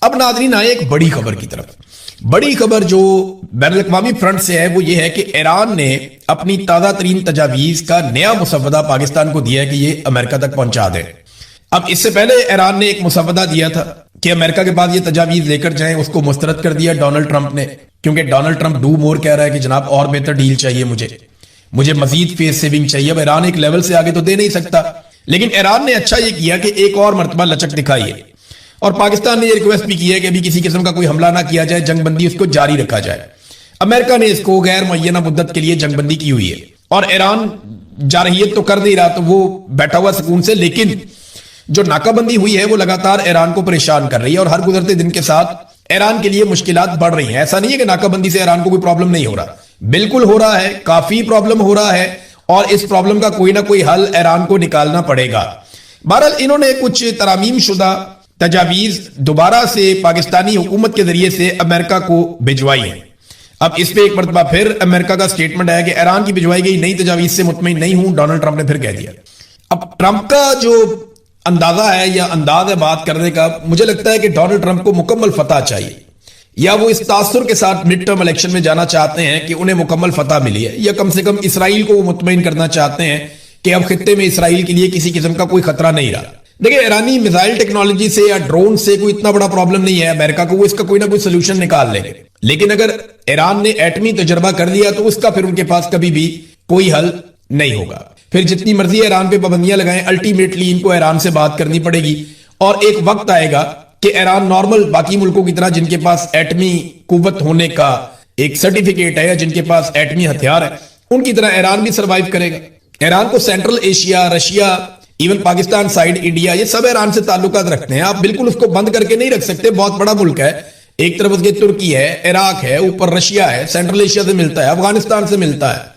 اب ناظرین آئے ایک بڑی خبر کی طرف. بڑی خبر جو بین الاقوامی فرنٹ سے ہے وہ یہ ہے کہ ایران نے اپنی تازہ ترین تجاویز کا نیا مسودہ پاکستان کو دیا ہے کہ یہ امریکہ تک پہنچا دے. اب اس سے پہلے ایران نے ایک مسودہ دیا تھا کہ امریکہ کے پاس یہ تجاویز لے کر جائیں, اس کو مسترد کر دیا ڈونلڈ ٹرمپ نے, کیونکہ ڈونلڈ ٹرمپ ڈو مور کہہ رہا ہے کہ جناب اور بہتر ڈیل چاہیے, مجھے مزید فیس سیونگ چاہیے. اب ایران ایک لیول سے آگے تو دے نہیں سکتا, لیکن ایران نے اچھا یہ کیا کہ ایک اور مرتبہ لچک دکھائی ہے, اور پاکستان نے یہ ریکویسٹ بھی کی ہے کہ ابھی کسی قسم کا کوئی حملہ نہ کیا جائے, جنگ بندی اس کو جاری رکھا جائے. امریکہ نے اس کو غیر معینہ مدت کے لیے جنگ بندی کی ہوئی ہے, اور ایران جارحیت تو کر نہیں رہا, تو وہ بیٹھا ہوا سکون سے, لیکن جو ناکہ بندی ہوئی ہے وہ لگاتار ایران کو پریشان کر رہی ہے, اور ہر گزرتے دن کے ساتھ ایران کے لیے مشکلات بڑھ رہی ہیں. ایسا نہیں ہے کہ ناکہ بندی سے ایران کو کوئی پرابلم نہیں ہو رہا, بالکل ہو رہا ہے, کافی پرابلم ہو رہا ہے, اور اس پرابلم کا کوئی نہ کوئی حل ایران کو نکالنا پڑے گا. بہرحال انہوں نے کچھ ترامیم شدہ تجاویز دوبارہ سے پاکستانی حکومت کے ذریعے سے امریکہ کو بھجوائی ہیں. اب اس پہ ایک مرتبہ پھر امریکہ کا سٹیٹمنٹ ہے کہ ایران کی بھجوائی گئی نئی تجاویز سے مطمئن نہیں ہوں, ڈونلڈ ٹرمپ نے پھر کہہ دیا. اب ٹرمپ کا جو اندازہ ہے یا انداز ہے بات کرنے کا, مجھے لگتا ہے کہ ڈونلڈ ٹرمپ کو مکمل فتح چاہیے, یا وہ اس تاثر کے ساتھ مڈ ٹرم الیکشن میں جانا چاہتے ہیں کہ انہیں مکمل فتح ملی ہے, یا کم سے کم اسرائیل کو وہ مطمئن کرنا چاہتے ہیں کہ اب خطے میں اسرائیل کے لیے کسی قسم کا کوئی خطرہ نہیں رہا. دیکھیں, ایرانی میزائل ٹیکنالوجی سے یا ڈرون سے کوئی اتنا بڑا پرابلم نہیں ہے امریکہ کو, وہ اس کا کوئی نہ کوئی سولوشن نکال لیں گے, لیکن اگر ایران نے ایٹمی تجربہ کر لیا تو اس کا پھر ان کے پاس کبھی بھی کوئی حل نہیں ہوگا. پھر جتنی مرضی ایران پہ پابندیاں لگائیں, الٹیمیٹلی ان کو ایران سے بات کرنی پڑے گی, اور ایک وقت آئے گا کہ ایران نارمل باقی ملکوں کی طرح جن کے پاس ایٹمی قوت ہونے کا ایک سرٹیفکیٹ ہے یا جن کے پاس ایٹمی ہتھیار ہے, ان کی طرح ایران بھی سروائیو کرے گا. ایران کو central Asia, Russia, even Pakistan side, India, یہ سب ایران سے تعلقات رکھتے ہیں. آپ بالکل اس کو بند کر کے نہیں رکھ سکتے, بہت بڑا ملک ہے, ایک طرف اس کے ترکی ہے, عراق ہے, اوپر رشیا ہے, سینٹرل ایشیا سے ملتا ہے, افغانستان سے ملتا ہے,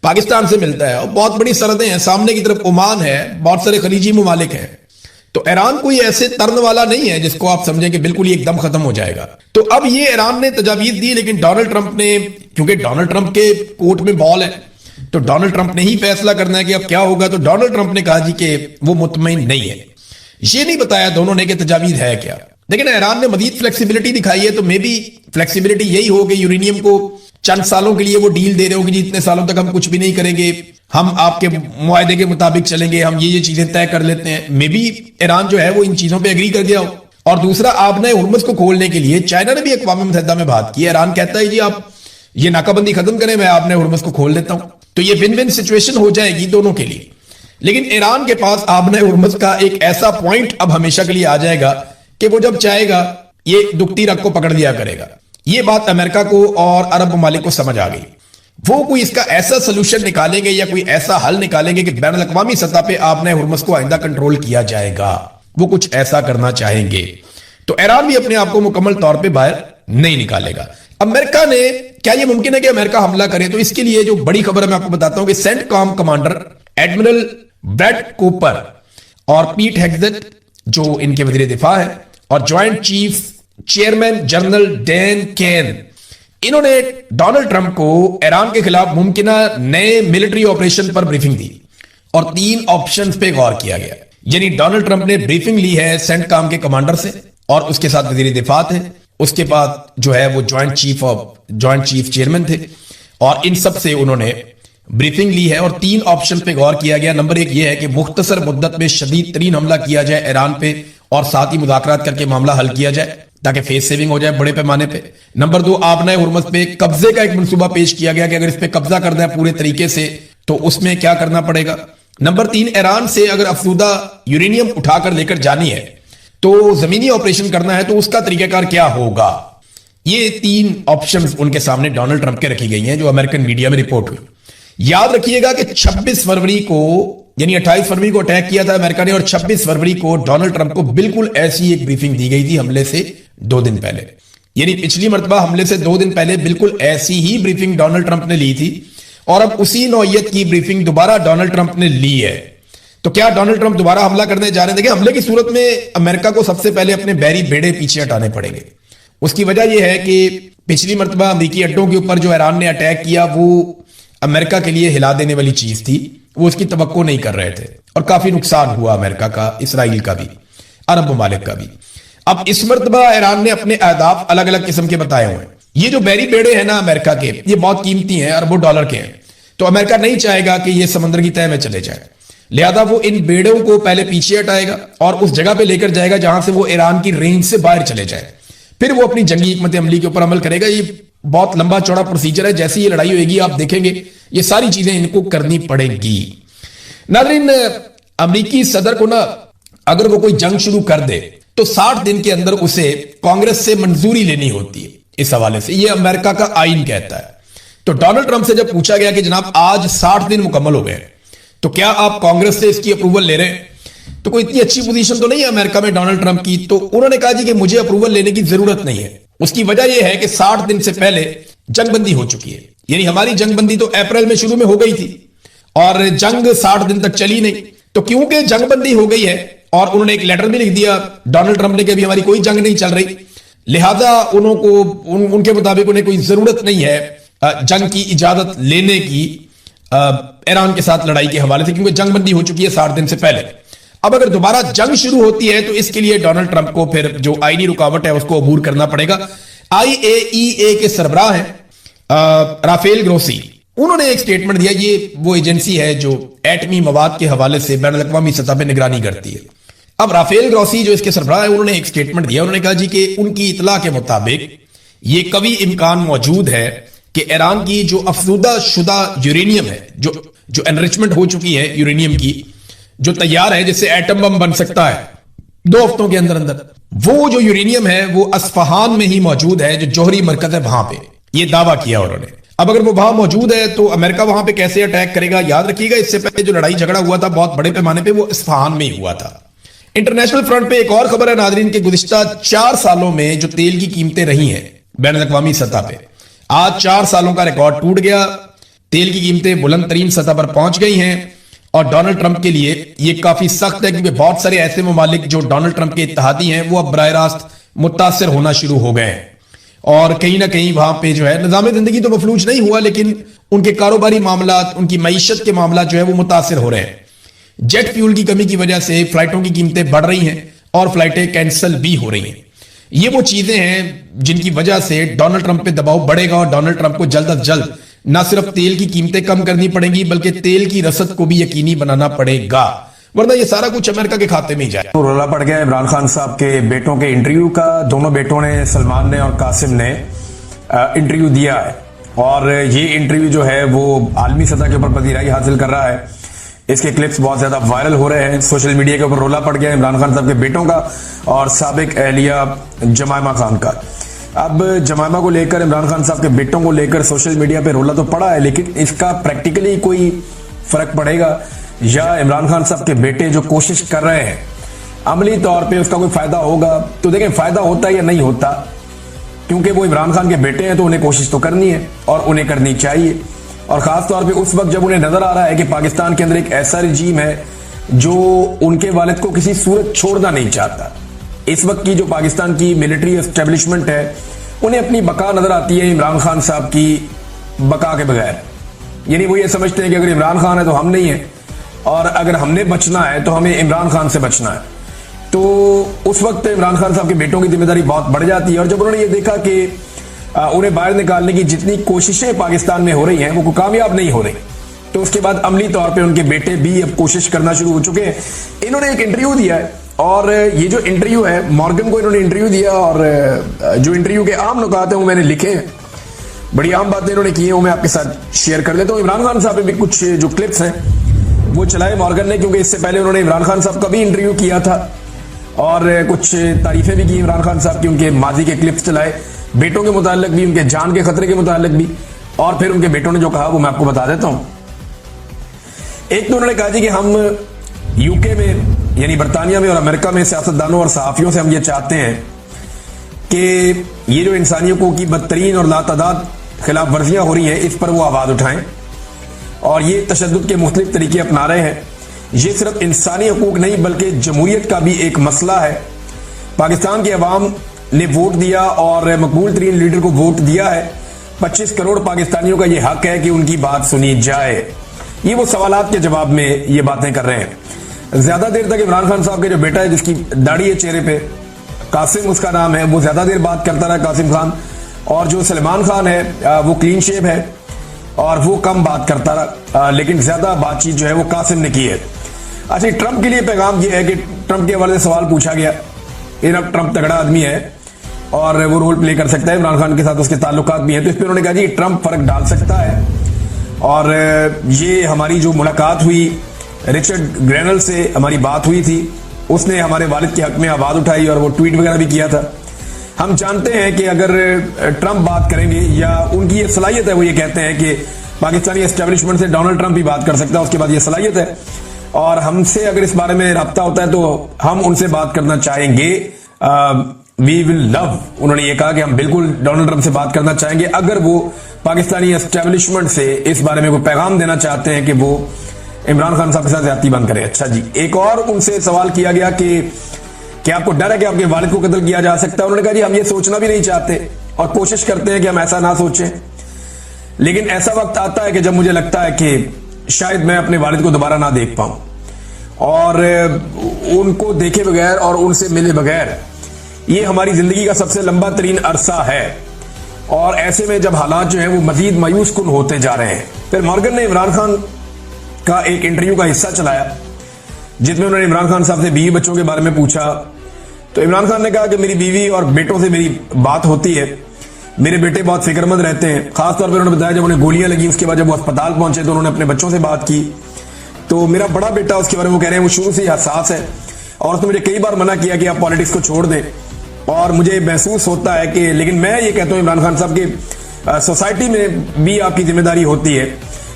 پاکستان سے ملتا ہے, اور بہت بڑی سرحدیں ہیں, سامنے کی طرف عمان ہے, بہت سارے خلیجی ممالک ہیں. تو ایران کوئی ایسے ترن والا نہیں ہے جس کو آپ سمجھیں کہ بالکل یہ ایک دم ختم ہو جائے گا. تو اب یہ ایران نے تجاویز دی, لیکن ڈونلڈ ٹرمپ نے, کیونکہ ڈونلڈ ٹرمپ کے کورٹ میں بال ہے, تو ڈونلڈ ٹرمپ نے ہی فیصلہ کرنا ہے کہ اب کیا ہوگا. تو ڈونلڈ ٹرمپ نے کہا جی کہ وہ مطمئن نہیں ہے, یہ نہیں بتایا دونوں نے کہ تجاویز ہے کیا. لیکن ایران نے مزید فلیکسیبلٹی دکھائی ہے, تو مے بی فلیکسیبلٹی یہی ہو کہ یورینیم کو چند سالوں کے لیے وہ ڈیل دے رہے ہو کہ جی اتنے سالوں تک ہم کچھ بھی نہیں کریں گے, ہم آپ کے معاہدے کے مطابق چلیں گے, ہم یہ چیزیں طے کر لیتے ہیں. مے بی ایران جو ہے وہ ان چیزوں پہ اگری کر گیا ہو. اور دوسرا, آبنۂ ہرمز کو کھولنے کے لیے چائنا نے بھی اقوام متحدہ میں بات کی. ایران کہتا ہے جی آپ یہ ناکہ بندی ختم کریں, میں آبنۂ ہرمز کو کھول دیتا ہوں. تو یہ ون ون سچویشن ہو جائے گی دونوں کے لیے. لیکن ایران کے پاس آبنۂ ہرمز کا ایک ایسا پوائنٹ اب ہمیشہ کے لیے آ جائے گا کہ وہ جب چاہے گا یہ دکھتی رگ کو پکڑ دیا کرے گا. یہ بات امریکہ کو اور عرب ممالک کو سمجھ آ گئی. وہ کوئی اس کا ایسا سلوشن نکالیں گے یا کوئی ایسا حل نکالیں گے کہ بین الاقوامی سطح پہ آبنۂ ہرمز کو آئندہ کنٹرول کیا جائے گا. وہ کچھ ایسا کرنا چاہیں گے. تو ایران بھی اپنے آپ کو مکمل طور پہ باہر نہیں نکالے گا. امریکہ نے, کیا یہ ممکن ہے کہ امریکہ حملہ کرے؟ تو اس کے لیے جو بڑی خبر ہے میں آپ کو بتاتا ہوں کہ سینٹ کام کمانڈر ایڈمرل بریڈ کوپر اور پیٹ ہیگزٹ جو ان کے وزیر دفاع ہے, اور joint chief chairman general Dan Caine, انہوں نے ڈونلڈ ٹرمپ کو ایران کے خلاف ممکنہ نئے ملٹری آپریشن پر بریفنگ دی, اور 3 آپشنز پہ غور کیا گیا. یعنی ڈونلڈ ٹرمپ نے بریفنگ لی ہے سینٹ کام کے کمانڈر سے, اور اس کے ساتھ وزیر دفاع تھے, اس کے بعد جو ہے وہ جوائنٹ چیف چیئرمین تھے, اور ان سب سے انہوں نے بریفنگ لی ہے. اور 3 آپشن پہ غور کیا گیا. نمبر 1 یہ ہے کہ مختصر مدت میں شدید ترین حملہ کیا جائے ایران پہ, اور ساتھ ہی مذاکرات کر کے معاملہ حل کیا جائے تاکہ فیس سیونگ ہو جائے بڑے پیمانے پہ. نمبر 2, آبنۂ ہرمز پہ قبضے کا ایک منصوبہ پیش کیا گیا کہ اگر اس پہ قبضہ کرنا ہے پورے طریقے سے تو اس میں کیا کرنا پڑے گا. نمبر 3, ایران سے اگر افزودہ یورینیم اٹھا کر لے کر جانی ہے تو زمینی آپریشن کرنا ہے تو اس کا طریقہ کار کیا ہوگا. یہ 3 آپشنز ان کے سامنے ڈونلڈ ٹرمپ کے رکھی گئی ہیں جو امریکن میڈیا میں رپورٹ ہوئی. یاد رکھیے گا کہ 26 فروری کو, یعنی 28 فروری کو اٹیک کیا تھا امریکہ نے, اور 26 فروری کو ڈونلڈ ٹرمپ کو بالکل ایسی ایک بریفنگ دی گئی تھی حملے سے 2 دن پہلے. یعنی پچھلی مرتبہ حملے سے 2 دن پہلے بالکل ایسی ہی بریفنگ ڈونلڈ ٹرمپ نے لی تھی, اور اب اسی نوعیت کی بریفنگ دوبارہ ڈونلڈ ٹرمپ نے لی ہے. تو کیا ڈونلڈ ٹرمپ دوبارہ حملہ کرنے جا رہے ہیں؟ دیکھیں, حملے کی صورت میں امریکہ کو سب سے پہلے اپنے بحری بیڑے پیچھے ہٹانے پڑیں گے. اس کی وجہ یہ ہے کہ پچھلی مرتبہ امریکی اڈوں کے اوپر جو ایران نے اٹیک کیا وہ امریکہ کے لیے ہلا دینے والی چیز تھی, وہ اس کی توقع نہیں کر رہے تھے, اور کافی نقصان ہوا امریکہ کا, اسرائیل کا بھی, عرب ممالک کا بھی. اب اس مرتبہ ایران نے اپنے اہداف الگ الگ قسم کے بتائے ہوئے ہیں. یہ جو بحری بیڑے ہیں نا امریکہ کے, یہ بہت قیمتی ہیں, اربوں ڈالر کے ہیں. تو امریکہ نہیں چاہے گا کہ یہ سمندر کی تہہ میں چلے جائے, لہذا وہ ان بیڑوں کو پہلے پیچھے ہٹائے گا اور اس جگہ پہ لے کر جائے گا جہاں سے وہ ایران کی رینج سے باہر چلے جائے. پھر وہ اپنی جنگی حکمت عملی کے اوپر عمل کرے گا. یہ بہت لمبا چوڑا پروسیجر ہے. جیسی یہ لڑائی ہوئے گی آپ دیکھیں گے یہ ساری چیزیں ان کو کرنی پڑے گی. ناظرین, امریکی صدر کو نا اگر وہ کوئی جنگ شروع کر دے تو 60 دن کے اندر اسے کانگریس سے منظوری لینی ہوتی ہے. اس حوالے سے یہ امریکہ کا آئین کہتا ہے. تو ڈونلڈ ٹرمپ سے جب پوچھا گیا کہ جناب آج 60 دن مکمل ہو گئے تو کیا آپ کانگریس سے اس کی اپروول لے رہے ہیں, تو کوئی اتنی اچھی پوزیشن تو نہیں ہے امریکہ میں ڈونلڈ ٹرمپ کی. تو انہوں نے کہا جی کہ مجھے اپروول لینے کی ضرورت نہیں ہے. اس کی وجہ یہ ہے کہ 60 دن سے پہلے جنگ بندی ہو چکی ہے. یعنی ہماری جنگ بندی تو اپریل میں شروع میں ہو گئی تھی اور جنگ 60 دن تک چلی نہیں. تو کیونکہ جنگ بندی ہو گئی ہے اور انہوں نے ایک لیٹر بھی لکھ دیا ڈونلڈ ٹرمپ نے کہ ابھی ہماری کوئی جنگ نہیں چل رہی, لہذا ان کے مطابق انہیں کوئی ضرورت نہیں ہے جنگ کی اجازت لینے کی ایران کے ساتھ لڑائی کے حوالے سے, کیونکہ جنگ بندی ہو چکی ہے 60 دن سے پہلے. اب اگر دوبارہ جنگ شروع ہوتی ہے تو اس کے لیے ڈونلڈ ٹرمپ کو پھر جو آئینی رکاوٹ ہے اس کو عبور کرنا پڑے گا. IAEA کے سربراہ ہیں رافیل گروسی, انہوں نے ایک سٹیٹمنٹ دیا. یہ وہ ایجنسی ہے جو ایٹمی مواد کے حوالے سے بین الاقوامی سطح پہ نگرانی کرتی ہے. اب رافیل گروسی جو اس کے سربراہ ہیں انہوں نے ایک سٹیٹمنٹ دیا. انہوں نے کہا جی کہ ان کی اطلاع کے مطابق یہ قوی امکان موجود ہے کہ ایران کی جو افزودہ شدہ یورینیم ہے, جو انریچمنٹ ہو چکی ہے یورینیم کی, جو تیار ہے جس سے ایٹم بم بن سکتا ہے 2 ہفتوں کے اندر اندر, وہ جو یورینیم ہے وہ اصفہان میں ہی موجود ہے جو جوہری مرکز ہے وہاں پہ. یہ دعویٰ کیا انہوں نے. اب اگر وہ وہاں موجود ہے تو امریکہ وہاں پہ کیسے اٹیک کرے گا؟ یاد رکھیے گا اس سے پہلے جو لڑائی جھگڑا ہوا تھا بہت بڑے پیمانے پہ وہ اصفہان میں ہی ہوا تھا. انٹرنیشنل فرنٹ پہ ایک اور خبر ہے ناظرین کہ گزشتہ 4 سالوں میں جو تیل کی قیمتیں رہی ہیں بین الاقوامی سطح پہ, آج 4 سالوں کا ریکارڈ ٹوٹ گیا. تیل کی قیمتیں بلند ترین سطح پر پہنچ گئی ہیں اور ڈونلڈ ٹرمپ کے لیے یہ کافی سخت ہے کیونکہ بہت سارے ایسے ممالک جو ڈونلڈ ٹرمپ کے اتحادی ہیں وہ اب براہ راست متاثر ہونا شروع ہو گئے ہیں اور کہیں نہ کہیں وہاں پہ جو ہے نظام زندگی تو مفلوج نہیں ہوا لیکن ان کے کاروباری معاملات, ان کی معیشت کے معاملات جو ہے وہ متاثر ہو رہے ہیں. جیٹ فیول کی کمی کی وجہ سے فلائٹوں کی قیمتیں بڑھ رہی ہیں اور فلائٹیں کینسل بھی ہو رہی ہیں. یہ وہ چیزیں ہیں جن کی وجہ سے ڈونلڈ ٹرمپ پہ دباؤ بڑھے گا اور ڈونلڈ ٹرمپ کو جلد از جلد نہ صرف تیل کی قیمتیں کم کرنی پڑیں گی بلکہ تیل کی رسد کو بھی یقینی بنانا پڑے گا, ورنہ یہ سارا کچھ امریکہ کے کھاتے میں ہی جائے. رولا پڑ گیا عمران خان صاحب کے بیٹوں کے انٹرویو کا. دونوں بیٹوں نے, سلمان نے اور قاسم نے انٹرویو دیا ہے اور یہ انٹرویو جو ہے وہ عالمی سطح کے اوپر پذیرائی حاصل کر رہا ہے. اس کے کلپس بہت زیادہ وائرل ہو رہے ہیں سوشل میڈیا کے اوپر. رولا پڑ گیا عمران خان صاحب کے بیٹوں کا اور سابق اہلیہ جمائمہ خان کا. اب جمائمہ کو لے کر, عمران خان صاحب کے بیٹوں کو لے کر سوشل میڈیا پہ رولا تو پڑا ہے لیکن اس کا پریکٹیکلی کوئی فرق پڑے گا یا عمران خان صاحب کے بیٹے جو کوشش کر رہے ہیں عملی طور پہ اس کا کوئی فائدہ ہوگا؟ تو دیکھیں فائدہ ہوتا ہے یا نہیں ہوتا, کیونکہ وہ عمران خان کے بیٹے ہیں تو انہیں کوشش تو کرنی ہے اور انہیں کرنی چاہیے. اور خاص طور پہ اس وقت جب انہیں نظر آ رہا ہے کہ پاکستان کے اندر ایک ایسا رجیم ہے جو ان کے والد کو کسی صورت چھوڑنا نہیں چاہتا. اس وقت کی جو پاکستان کی ملٹری اسٹیبلشمنٹ ہے انہیں اپنی بقا نظر آتی ہے عمران خان صاحب کی بقا کے بغیر. یعنی وہ یہ سمجھتے ہیں کہ اگر عمران خان ہے تو ہم نہیں ہیں اور اگر ہم نے بچنا ہے تو ہمیں عمران خان سے بچنا ہے. تو اس وقت عمران خان صاحب کے بیٹوں کی ذمہ داری بہت بڑھ جاتی ہے. اور جب انہوں نے یہ دیکھا کہ انہیں باہر نکالنے کی جتنی کوششیں پاکستان میں ہو رہی ہیں وہ کامیاب نہیں ہو رہی, تو اس کے بعد عملی طور پہ ان کے بیٹے بھی اب کوشش کرنا شروع ہو چکے ہیں. انہوں نے ایک انٹرویو دیا ہے اور یہ جو انٹرویو ہے مارگن کو انہوں نے انٹرویو دیا اور جو انٹرویو کے عام نکات ہیں وہ میں نے لکھے ہیں. بڑی عام باتیں انہوں نے کی ہیں وہ میں آپ کے ساتھ شیئر کر لیتا ہوں. عمران خان صاحب نے بھی کچھ جو کلپس ہیں وہ چلائے مارگن نے, کیونکہ اس سے پہلے انہوں نے عمران خان صاحب کا بھی انٹرویو کیا تھا اور کچھ تعریفیں بھی کی عمران خان صاحب کی. ان کے ماضی کے کلپس چلائے بیٹوں کے متعلق بھی, ان کے جان کے خطرے کے متعلق بھی, اور پھر ان کے بیٹوں نے جو کہا وہ میں آپ کو بتا دیتا ہوں. ایک تو انہوں نے کہا جی کہ ہم UK میں یعنی برطانیہ میں اور امریکہ میں سیاستدانوں اور صحافیوں سے ہم یہ چاہتے ہیں کہ یہ جو انسانی حقوق کی بدترین اور لاتعداد خلاف ورزیاں ہو رہی ہیں اس پر وہ آواز اٹھائیں اور یہ تشدد کے مختلف طریقے اپنا رہے ہیں. یہ صرف انسانی حقوق نہیں بلکہ جمہوریت کا بھی ایک مسئلہ ہے. پاکستان کے عوام نے ووٹ دیا اور مقبول ترین لیڈر کو ووٹ دیا ہے. 25 کروڑ پاکستانیوں کا یہ حق ہے کہ ان کی بات سنی جائے. یہ وہ سوالات کے جواب میں یہ باتیں کر رہے ہیں. زیادہ دیر تک عمران خان صاحب کے جو بیٹا ہے جس کی داڑھی ہے چہرے پہ قاسم اس کا نام ہے، وہ زیادہ دیر بات کرتا رہا قاسم خان، اور جو سلمان خان ہے وہ کلین شیپ ہے اور وہ کم بات کرتا رہا، لیکن زیادہ بات چیت جو ہے وہ قاسم نے کی ہے۔ اچھا، ٹرمپ کے لیے پیغام یہ ہے کہ ٹرمپ کے حوالے سے سوال پوچھا گیا، ٹرمپ تگڑا آدمی ہے اور وہ رول پلے کر سکتا ہے، عمران خان کے ساتھ اس کے تعلقات بھی ہیں، تو اس پہ انہوں نے کہا جی ٹرمپ فرق ڈال سکتا ہے، اور یہ ہماری جو ملاقات ہوئی رچرڈ گرینل سے، ہماری بات ہوئی تھی، اس نے ہمارے والد کے حق میں آواز اٹھائی اور وہ ٹویٹ وغیرہ بھی کیا تھا۔ ہم جانتے ہیں کہ اگر ٹرمپ بات کریں گے یا ان کی یہ صلاحیت ہے، وہ یہ کہتے ہیں کہ پاکستانی اسٹیبلشمنٹ سے ڈونلڈ ٹرمپ بھی بات کر سکتا ہے، اس کے بعد یہ صلاحیت ہے، اور ہم سے اگر اس بارے میں رابطہ ہوتا ہے تو ہم ان سے بات کرنا چاہیں گے، وی ول لو، انہوں نے یہ کہا کہ ہم بالکل ڈونلڈ ٹرمپ سے بات کرنا چاہیں گے اگر وہ پاکستانی اسٹیبلشمنٹ سے اس بارے میں کوئی پیغام دینا چاہتے ہیں کہ وہ عمران خان صاحب کے ساتھ زیادتی بند کرے۔ اچھا جی، ایک اور ان سے سوال کیا گیا کہ کیا آپ کو ڈر ہے کہ آپ کے والد کو قتل کیا جا سکتا ہے؟ انہوں نے کہا جی ہم یہ سوچنا بھی نہیں چاہتے اور کوشش کرتے ہیں کہ ہم ایسا نہ سوچیں، لیکن ایسا وقت آتا ہے کہ جب مجھے لگتا ہے کہ شاید میں اپنے والد کو دوبارہ نہ دیکھ پاؤں، اور ان کو دیکھے بغیر اور ان سے ملے بغیر یہ ہماری زندگی کا سب سے لمبا ترین عرصہ ہے، اور ایسے میں جب حالات جو ہیں وہ مزید مایوس کن ہوتے جا رہے ہیں۔ پھر مارگن نے عمران خان کا ایک انٹرویو کا حصہ چلایا جس میں انہوں نے عمران خان صاحب سے بیوی بچوں کے بارے میں پوچھا، تو عمران خان نے کہا کہ میری بیوی اور بیٹوں سے میری بات ہوتی ہے، میرے بیٹے بہت فکر مند رہتے ہیں، خاص طور پر انہوں نے بتایا جب انہیں گولیاں لگی اس کے بعد جب وہ اسپتال پہنچے تو انہوں نے اپنے بچوں سے بات کی، تو میرا بڑا بیٹا اس کے بارے میں وہ کہہ رہے ہیں وہ شروع سے ہی حساس ہے، اور اس نے مجھے کئی بار منع کیا کہ آپ پالیٹکس کو چھوڑ دیں، اور مجھے محسوس ہوتا ہے کہ، لیکن میں یہ کہتا ہوں عمران خان صاحب کہ سوسائٹی میں بھی آپ کی ذمہ داری ہوتی ہے،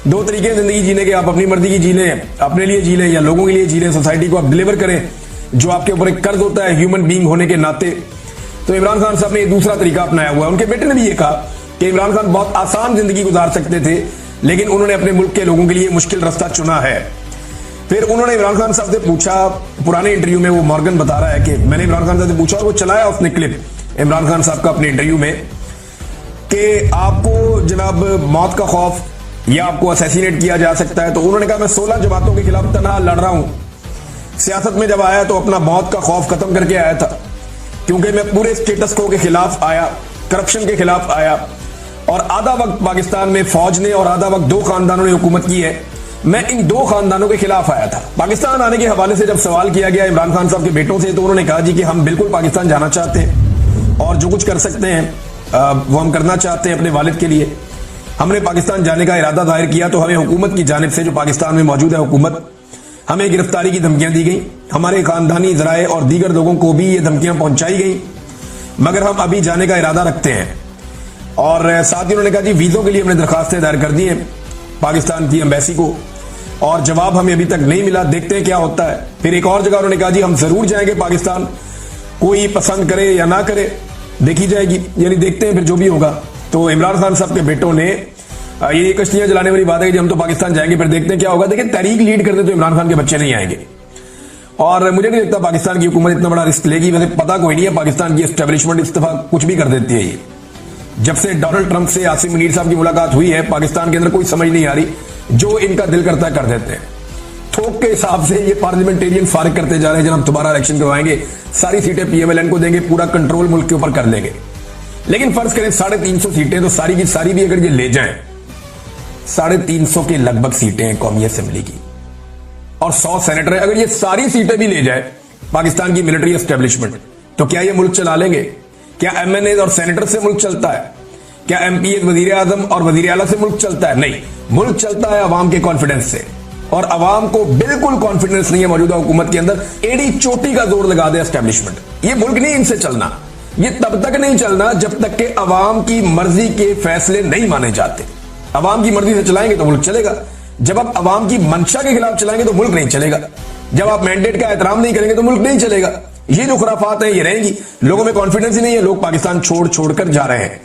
دو طریقے ہیں زندگی جینے کے، آپ اپنی مرضی کی جی لیں، اپنے لیے جی لیں یا لوگوں کے لیے جی لیں، سوسائٹی کو آپ ڈلیور کریں جو آپ کے اوپر ایک قرض ہوتا ہے ہیومن بینگ ہونے کے ناطے۔ تو عمران خان صاحب نے یہ دوسرا طریقہ اپنایا ہوا ہے۔ ان کے بیٹے نے بھی یہ کہا کہ عمران خان بہت آسان زندگی گزار سکتے تھے لیکن انہوں نے اپنے ملک کے لوگوں کے لیے مشکل رستہ چنا ہے۔ پھر انہوں نے عمران خان صاحب سے پوچھا، پرانے انٹرویو میں وہ مارگن بتا رہا ہے کہ میں نے عمران خان صاحب سے پوچھا اور وہ چلایا اس نے کلپ عمران خان صاحب کا اپنے انٹرویو میں کہ آپ کو جناب موت کا خوف یا آپ کو اسیسینیٹ کیا جا سکتا ہے، تو انہوں نے کہا میں 16 جماعتوں کے خلاف تنہا لڑ رہا ہوں، سیاست میں جب آیا تو اپنا موت کا خوف ختم کر کے آیا تھا، کیونکہ میں پورے سٹیٹس کو کے خلاف آیا، کرپشن کے خلاف آیا، اور آدھا وقت پاکستان میں فوج نے اور آدھا وقت دو خاندانوں نے حکومت کی ہے، میں ان دو خاندانوں کے خلاف آیا تھا۔ پاکستان آنے کے حوالے سے جب سوال کیا گیا عمران خان صاحب کے بیٹوں سے تو انہوں نے کہا جی کہ ہم بالکل پاکستان جانا چاہتے ہیں اور جو کچھ کر سکتے ہیں وہ ہم کرنا چاہتے ہیں اپنے والد کے لیے۔ ہم نے پاکستان جانے کا ارادہ ظاہر کیا تو ہمیں حکومت کی جانب سے، جو پاکستان میں موجود ہے حکومت، ہمیں گرفتاری کی دھمکیاں دی گئیں، ہمارے خاندانی ذرائع اور دیگر لوگوں کو بھی یہ دھمکیاں پہنچائی گئیں، مگر ہم ابھی جانے کا ارادہ رکھتے ہیں۔ اور ساتھ ہی انہوں نے کہا جی ویزوں کے لیے ہم نے درخواستیں دائر کر دی ہیں پاکستان کی ایمبیسی کو، اور جواب ہمیں ابھی تک نہیں ملا، دیکھتے ہیں کیا ہوتا ہے۔ پھر ایک اور جگہ انہوں نے کہا جی ہم ضرور جائیں گے پاکستان، کوئی پسند کرے یا نہ کرے دیکھی جائے گی، یعنی دیکھتے ہیں پھر جو بھی ہوگا۔ تو عمران خان صاحب کے بیٹوں نے یہ کشتیاں جلانے والی بات ہے کہ ہم تو پاکستان جائیں گے پھر دیکھتے ہیں کیا ہوگا۔ دیکھیں تحریک لیڈ کرتے تو عمران خان کے بچے نہیں آئیں گے، اور مجھے نہیں لگتا پاکستان کی حکومت اتنا بڑا رسک لے گی، ویسے پتا کوئی نہیں ہے، پاکستان کی اسٹیبلشمنٹ اس دفعہ کچھ بھی کر دیتی ہے۔ یہ جب سے ڈونلڈ ٹرمپ سے عاصم منیر صاحب کی ملاقات ہوئی ہے پاکستان کے اندر کوئی سمجھ نہیں آ رہی، جو ان کا دل کرتا ہے کر دیتے ہیں۔ تھوک کے حساب سے یہ پارلیمنٹیرین فارغ کرتے جا رہے ہیں، جب ہم دوبارہ الیکشن کروائیں گے ساری سیٹیں پی ایم ایل این کو دیں گے، پورا کنٹرول ملک کے اوپر کر لیں گے۔ لیکن فرض کریں 350 سیٹیں تو ساری کی ساری بھی اگر یہ لے جائیں، 350 کے لگ بھگ سیٹیں ہیں قومی اسمبلی کی اور 100 سینیٹر، اگر یہ ساری سیٹیں بھی لے جائے پاکستان کی ملٹری اسٹیبلشمنٹ، تو کیا یہ ملک چلا لیں گے؟ کیا ایم این اے اور سینیٹر سے ملک چلتا ہے؟ کیا ایم پی اے وزیر اعظم اور وزیر اعلیٰ سے ملک چلتا ہے؟ نہیں، ملک چلتا ہے عوام کے کانفیڈنس سے، اور عوام کو بالکل کانفیڈنس نہیں ہے موجودہ حکومت کے اندر۔ ایڑی چوٹی کا زور لگا دے اسٹیبلشمنٹ، یہ ملک نہیں ان سے چلنا، یہ تب تک نہیں چلنا جب تک کہ عوام کی مرضی کے فیصلے نہیں مانے جاتے۔ عوام کی مرضی سے چلائیں گے تو ملک چلے گا، جب آپ عوام کی منشا کے خلاف چلائیں گے تو ملک نہیں چلے گا، جب آپ مینڈیٹ کا احترام نہیں کریں گے تو ملک نہیں چلے گا۔ یہ جو خرافات ہیں یہ رہیں گی، لوگوں میں کانفیڈنس ہی نہیں ہے، لوگ پاکستان چھوڑ کر جا رہے ہیں۔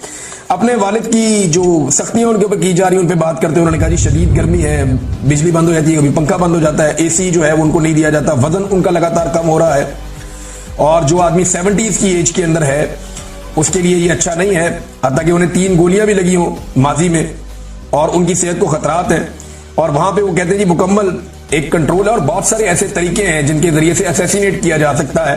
اپنے والد کی جو سختیاں ان کے اوپر کی جا رہی ہیں ان پہ بات کرتے ہیں، انہوں نے کہا جی شدید گرمی ہے، بجلی بند ہو جاتی ہے، کبھی پنکھا بند ہو جاتا ہے، اے سی جو ہے وہ ان کو نہیں دیا جاتا، وزن ان کا لگاتار کم ہو رہا ہے، اور جو آدمی 70s کی ایج کے اندر ہے اس کے لیے یہ اچھا نہیں ہے، حتیٰ کہ انہیں 3 گولیاں بھی لگی ہوں ماضی میں اور ان کی صحت کو خطرات ہیں، اور وہاں پہ وہ کہتے ہیں جی مکمل ایک کنٹرول ہے، اور بہت سارے ایسے طریقے ہیں جن کے ذریعے سے اسیسینیٹ کیا جا سکتا ہے